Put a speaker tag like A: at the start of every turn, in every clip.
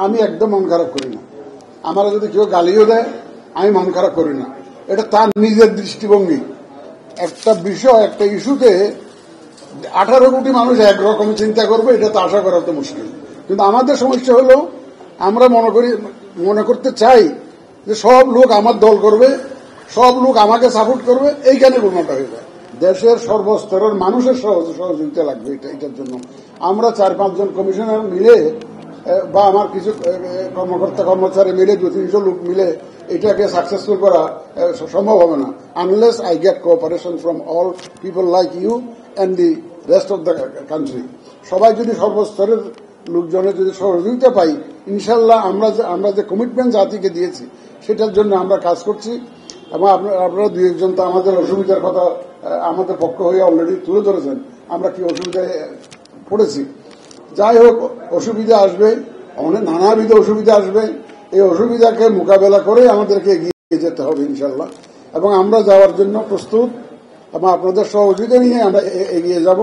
A: আমি একদম মন খারাপ করি না। আমার যদি কেউ গালিও দেয় আমি মন খারাপ করি না, এটা তার নিজের দৃষ্টিভঙ্গি। একটা বিষয়, একটা ইস্যুতে 18 কোটি মানুষ একরকম চিন্তা করবে, এটা তো আশা করা তো মুশকিল। কিন্তু আমাদের সমস্যা হলো আমরা মনে করতে চাই যে সব লোক আমার দল করবে, সব লোক আমাকে সাপোর্ট করবে, এইখানে গুণটা হয়ে যায়। দেশের সর্বস্তরের মানুষের সহযোগিতা লাগবে এটার জন্য। আমরা 4-5 জন কমিশনার মিলে বা আমার কিছু কর্মকর্তা কর্মচারী মিলে 200-300 লোক মিলে এটাকে সাকসেসফুল করা সম্ভব হবে না unless I get cooperation from all people like you and the rest of the country. সবাই যদি সর্বস্তরের লোকজনের যদি সহযোগিতা পাই, ইনশাল্লাহ আমরা যে কমিটমেন্ট জাতিকে দিয়েছি সেটার জন্য আমরা কাজ করছি। এবং আপনারা 2-1 তো আমাদের অসুবিধার কথা আমাদের পক্ষ হয়ে অলরেডি তুলে ধরেছেন, আমরা কি অসুবিধায় পড়েছি। যাই হোক, অসুবিধা আসবে, অনেক নানাবিধ অসুবিধা আসবে। এই অসুবিধাকে মোকাবেলা করে আমাদেরকে এগিয়ে যেতে হবে ইনশাল্লাহ, এবং আমরা যাওয়ার জন্য প্রস্তুত এবং আপনাদের সহযোগিতা নিয়ে আমরা এগিয়ে যাব।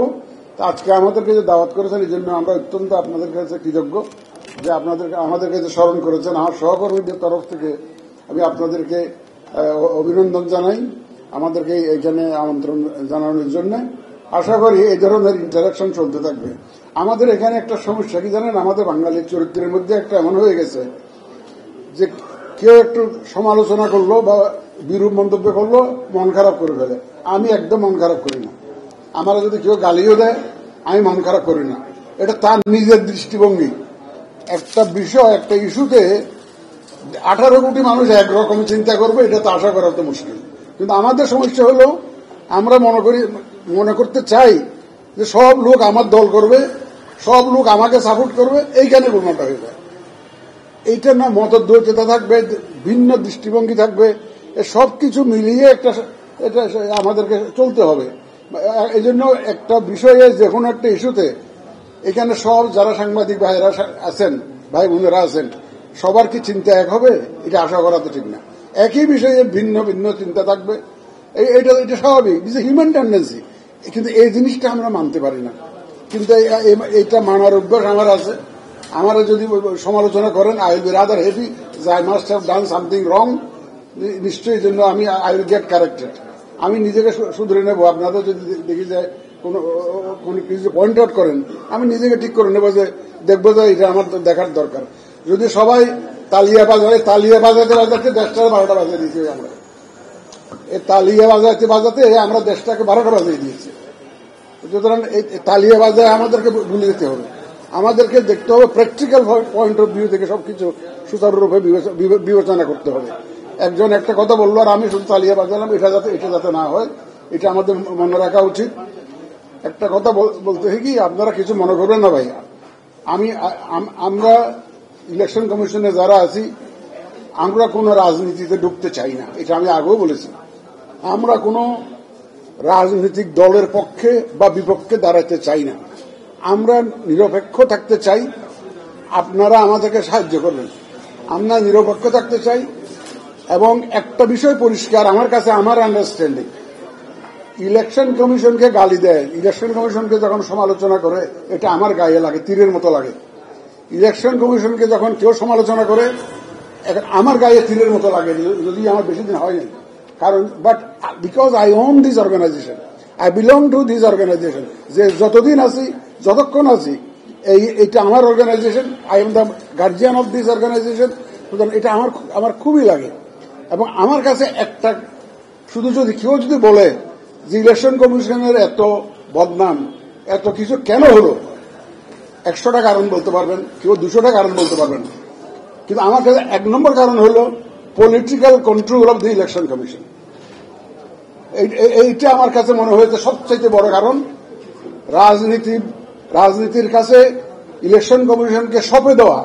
A: আজকে আমাদেরকে যে দাওয়াত করেছেন এই জন্য আমরা অত্যন্ত আপনাদের কাছে কৃতজ্ঞ যে আমাদেরকে যে স্মরণ করেছেন। আমার সহকর্মীদের তরফ থেকে আমি আপনাদেরকে অভিনন্দন জানাই আমাদেরকে এখানে আমন্ত্রণ জানানোর জন্য। আশা করি এই ধরনের ইন্টারাকশন চলতে থাকবে। আমাদের এখানে একটা সমস্যা কি জানেন, আমাদের বাঙালির চরিত্রের মধ্যে একটা এমন হয়ে গেছে যে কেউ একটু সমালোচনা করলো বা বিরূপ মন্তব্য করলো মন খারাপ করে ফেলে। আমি একদম মন খারাপ করি না। আমার যদি কেউ গালিও দেয় আমি মন খারাপ করি না, এটা তার নিজের দৃষ্টিভঙ্গি। একটা বিষয়, একটা ইস্যুতে 18 কোটি মানুষ একরকম চিন্তা করবে, এটা তো আশা করা তো মুশকিল। কিন্তু আমাদের সমস্যা হলো আমরা মনে করতে চাই যে সব লোক আমার দল করবে, সব লোক আমাকে সাপোর্ট করবে, এইখানে গুণটা হয়ে যায়। এইটা না মতদ্বৈততা থাকবে, ভিন্ন দৃষ্টিভঙ্গি থাকবে, সবকিছু মিলিয়ে এটা আমাদেরকে চলতে হবে। এই জন্য একটা বিষয়ে যে কোনো একটা ইস্যুতে এখানে সব যারা সাংবাদিক ভাইরা আছেন, ভাই বোনেরা আছেন, সবার কি চিন্তা এক হবে এটা আশা করা তো ঠিক না। একই বিষয়ে ভিন্ন ভিন্ন চিন্তা থাকবে, এটা স্বাভাবিক, ইটস এ হিউম্যান টেন্ডেন্সি। কিন্তু এই জিনিসটা আমরা মানতে পারি না। কিন্তু এইটা মানার অভ্যাস আমার আছে। আমার যদি সমালোচনা করেন I will be rather happy যে I must have done something wrong, নিশ্চয়ই জন্য আই উইল গেট কারেক্টেড। আমি নিজেকে শুধরে নেব। আপনাদের যদি দেখি যায় কোনো কিছু পয়েন্ট আউট করেন, আমি নিজেকে ঠিক করে নেবো যে দেখবো যে এটা আমার দেখার দরকার। যদি সবাই তালিয়া বাজাতে বাজাতে 10টা 12টা বাজিয়ে দিয়েছি আমরা। এই তালিয়া বাজাতে আমরা দেশটাকে 12টা বাজিয়ে দিয়েছি। সুতরাং এই তালিয়া বাজায় আমাদেরকে ভুলে যেতে হবে। আমাদেরকে দেখতে হবে প্র্যাকটিক্যাল পয়েন্ট অফ ভিউ থেকে সবকিছু সুচারুরূপে বিবেচনা করতে হবে। একজন একটা কথা বললো আর আমি শুধু তালিয়া বাজালাম, এটা যাতে না হয়, এটা আমাদের মনে রাখা উচিত। একটা কথা বলতে হয় কি, আপনারা কিছু মনে করবেন না ভাই, আমরা ইলেকশন কমিশনে যারা আছি আমরা কোন রাজনীতিতে ঢুকতে চাই না, এটা আমি আগেও বলেছি। আমরা কোন রাজনৈতিক দলের পক্ষে বা বিপক্ষে দাঁড়াতে চাই না, আমরা নিরপেক্ষ থাকতে চাই। আপনারা আমাদেরকে সাহায্য করবেন, আমরা নিরপেক্ষ থাকতে চাই। এবং একটা বিষয় পরিষ্কার আমার কাছে, আমার আন্ডারস্ট্যান্ডিং, ইলেকশন কমিশনকে গালি দেয়, ইলেকশন কমিশনকে যখন সমালোচনা করে এটা আমার গায়ে লাগে, তীরের মতো লাগে। ইলেকশন কমিশনকে যখন কেউ সমালোচনা করে আমার গায়ে তীরের মতো লাগে, যদি আমার বেশি দিন হয়নি। কারণ but because I own this organization, I belong to this organization, যে যতদিন আছি যতক্ষণ আছি এইটা আমার organization, I am the guardian of this organization. সুতরাং এটা আমার খুবই লাগে। এবং আমার কাছে একটা শুধু কেউ যদি বলে যে ইলেকশন কমিশনের এত বদনাম, এত কিছু কেন হলো, 100টা কারণ বলতে পারবেন, কেউ 200টা কারণ বলতে পারবেন। কিন্তু আমার কাছে 1 নম্বর কারণ হলো political control of the election commission. এইটা আমার কাছে মনে হয়েছে সবচেয়ে বড় কারণ। রাজনীতির কাছে ইলেকশন কমিশনকে সঁপে দেওয়া,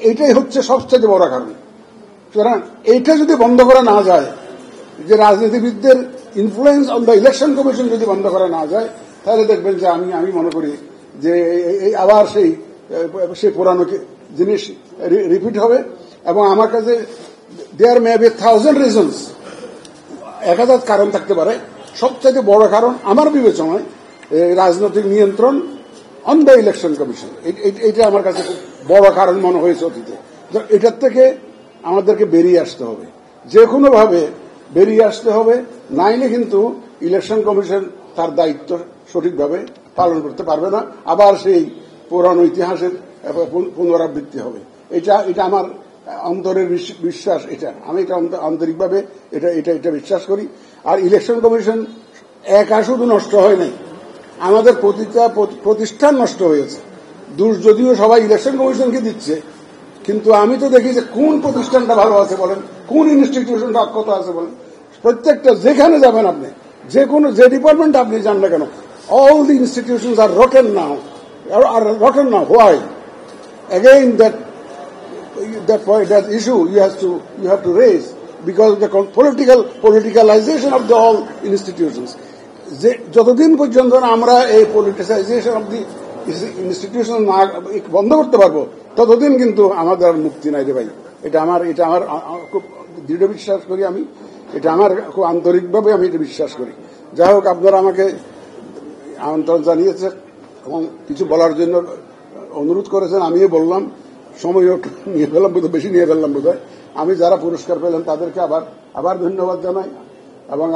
A: এইটাই হচ্ছে সবচেয়ে বড় কারণ। সুতরাং এইটা যদি বন্ধ করা না যায়, যে রাজনীতিবিদদের influence on the election commission যদি বন্ধ করা না যায়, তাহলে দেখবেন যে আমি মনে করি যে আবার সেই পুরানো জিনিস রিপিট হবে। এবং আমার কাছে দেয়ার মে বি 1000 রিজনস, 1000 কারণ থাকতে পারে। সবচেয়ে বড় কারণ আমার বিবেচনায় রাজনৈতিক নিয়ন্ত্রণ অন দ্য ইলেকশন কমিশন, এটা আমার কাছে বড় কারণ মনে হয়েছে অতীতে। এটার থেকে আমাদেরকে বেরিয়ে আসতে হবে, যে কোনো ভাবে বেরিয়ে আসতে হবে, নাইলে কিন্তু ইলেকশন কমিশন তার দায়িত্ব সঠিকভাবে পালন করতে পারবে না, আবার সেই পুরানো ইতিহাসের পুনরাবৃত্তি হবে। এটা আমার অন্তরের বিশ্বাস, এটা আমি এটা আন্তরিকভাবে এটা বিশ্বাস করি। আর ইলেকশন কমিশন একা শুধু নষ্ট হয় নাই, আমাদের প্রতিটা প্রতিষ্ঠান নষ্ট হয়েছে। দোষ যদিও সবাই ইলেকশন কমিশনকে দিচ্ছে, কিন্তু আমি তো দেখি যে কোন প্রতিষ্ঠানটা ভালো আছে বলেন, কোন ইনস্টিটিউশনটা অক্ষত আছে বলেন। প্রত্যেকটা যেখানে যাবেন আপনি, যে ডিপার্টমেন্ট আপনি যান না কেন, all the institutions are rotten now. Why? Again, that issue you have to raise, because of the politicalization of the all institutions. যতদিন পর্যন্ত আমরা এই politicization of the institution বন্ধ করতে পারবো, ততদিন কিন্তু আমাদের মুক্তি নাই রে ভাই। এটা আমার খুব দৃঢ় বিশ্বাস করি আমি, এটা আমার খুব আন্তরিকভাবে আমি এটা বিশ্বাস করি। যাই হোক, আপনারা আমাকে আমন্ত্রণ জানিয়েছেন এবং কিছু বলার জন্য অনুরোধ করেছেন, আমিও বললাম। সময় নিয়ে ফেললাম, বেশি নিয়ে ফেললাম বোধহয়। আমি যারা পুরস্কার পেলেন তাদেরকে আবার ধন্যবাদ জানাই এবং